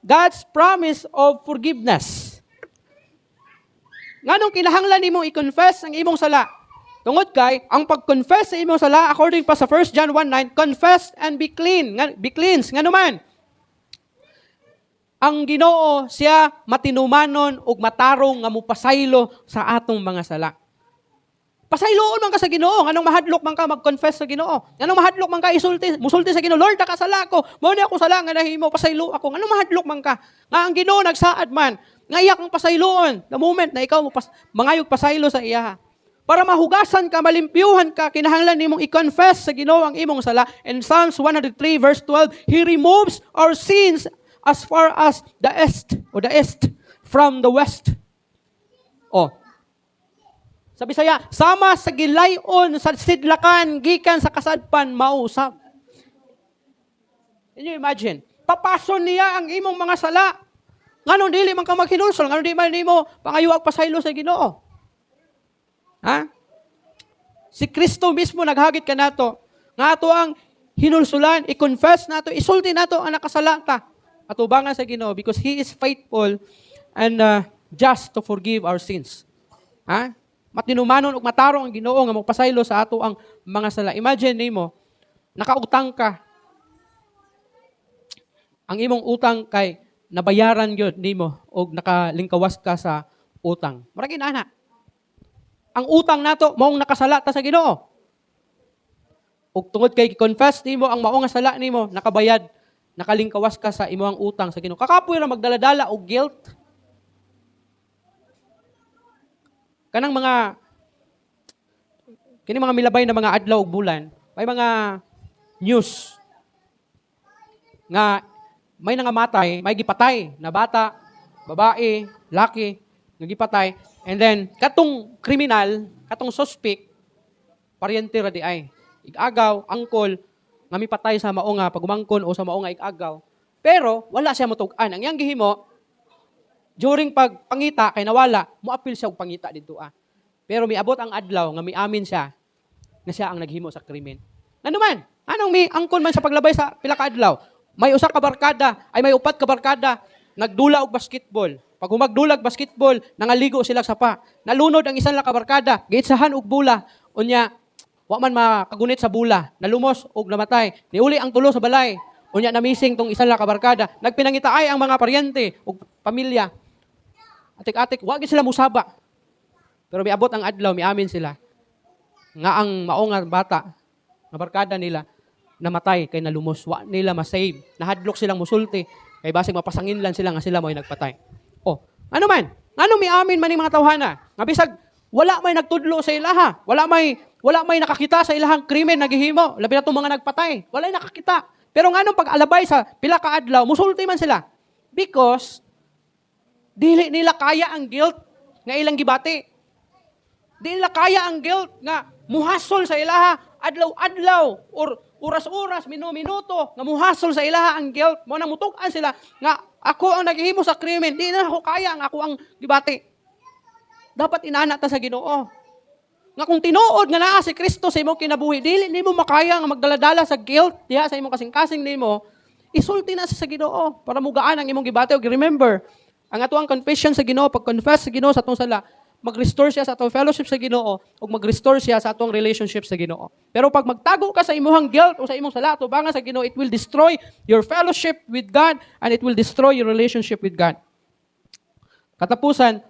God's promise of forgiveness. Nganong kinahanglan nimo i-confess ang imong sala? Tungod kay ang pag-confess sa imong sala according pa sa 1 John 1:9, confess and be clean, be cleansed. Ngano man? Ang Ginoo siya matinumanon ug matarong nga mupasaylo sa atong mga sala. Pasayloon man ka sa Ginoo, nganong mahadlok man ka mag-confess sa Ginoo. Nganong mahadlok man ka musulti sa Ginoo, Lord, nakasala ko. Mao ni ako sala nga nahimo, pasaylo ako. Nganong mahadlok man ka? Nga ang Ginoo nagsaad man, nga iya kang pasayloon. The moment na ikaw mangayog pasaylo sa iya. Para mahugasan ka, malimpyuhan ka, kinahanglan nimong i-confess sa Ginoo ang imong sala. In Psalms 103 verse 12, He removes our sins as far as the east from the west. Oh. Sa Bisaya, sama sa gilayon sa sidlakan gikan sa kasadpan mausap. Can you imagine? Papason niya ang imong mga sala. Nganong dili man ka maghinulsol, nganong di man nimo pangayuag pasaylo sa Ginoo. Ha? Si Kristo mismo naghagit ka nato. Nga ato ang hinulsulan, i-confess nato, isulti nato ang nakasalata. At ubangan sa Ginoo because He is faithful and just to forgive our sins. Ha? Matinumanon ug matarong ang Ginoo nga magpasaylo sa ato ang mga sala. Imagine nimo, nakautang ka. Ang imong utang kay nabayaran gyud nimo og nakalingkawas ka sa utang. Murag inana. Ang utang nato maong nakasala ta sa Ginoo. Ug tungod kay confess nimo ang mao nga sala nimo, nakabayad, nakalingkawas ka sa imong utang sa Ginoo. Kakapoy ra magdaladala og guilt. Kanang kini mga milabay na mga adlaw ug bulan, may mga news nga may nangamatay, may gipatay na bata, babae, laki, nga gipatay. And then, katong kriminal, katong suspect, paryente ra di ay. Igagaw, angkol, nga mipatay sa mao nga pagumangkon o sa mao nga igagaw. Pero, wala siya motug-an. Ang iyang gihimo, during pagpangita, kay nawala, muapil siya og pangita dito. Pero miabot ang adlaw, nga miamin siya, na siya ang naghimo sa krimen. Ano man? Anong mi angkon man sa paglabay sa pila ka adlaw? May usa ka barkada, ay may upat ka barkada, nagdula og basketball. Pag humagdulag basketball, nangaligo sila sa pa. Nalunod ang isang lakabarkada, giitsahan og bula. Unya, wa man makagunit sa bula. Nalumos og namatay. Niuli ang tulo sa balay. Unya, namising tong isang lakabarkada. Nagpinangitaay ang mga paryente og pamilya. Atik-atik, wa gid sila musaba. Pero miabot ang adlaw, miamin sila. Nga ang mao nga bata, nga barkada nila, namatay kay nalumos. Wa nila masave. Nahadlok silang musulti. Kay basig mapasangin lang sila nga sila mo'y nagpatay. Oh, ano man? Ano miamin man yung mga tawhana? Nga bisag wala may nagtudlo sa ilaha. Wala may nakakita sa ilahang krimen nagihimo. Labi na itong mga nagpatay. Wala nakakita. Pero nga nung pag-alabay sa pila ka adlaw, musulti man sila. Because dili nila kaya ang guilt nga ilang gibati. Dili nila kaya ang guilt nga muhasol sa ilaha adlaw-adlaw or oras-oras, minuto, nga muhasol sa ilaha ang guilt. Mo nang mutuk-an sila nga ako ang naghihimo sa krimen, di na ako kaya ang ako ang gibati. Dapat inana ta sa Ginoo. Nga kung tinuod nga naa si Kristo sa imong kinabuhi, dili nimo makaya nga magdaladala sa guilt diha sa imong kasing-kasing nimo, isulti na sa Ginoo para mugaan ang imong gibati. Og remember, ang atuang confession sa Ginoo, pag-confess sa Ginoo sa atong sala, mag-restore siya sa atong fellowship sa Ginoo o mag-restore siya sa atong relationship sa Ginoo. Pero pag magtago ka sa imong guilt o sa imong sala o banga sa Ginoo, it will destroy your fellowship with God and it will destroy your relationship with God. Katapusan,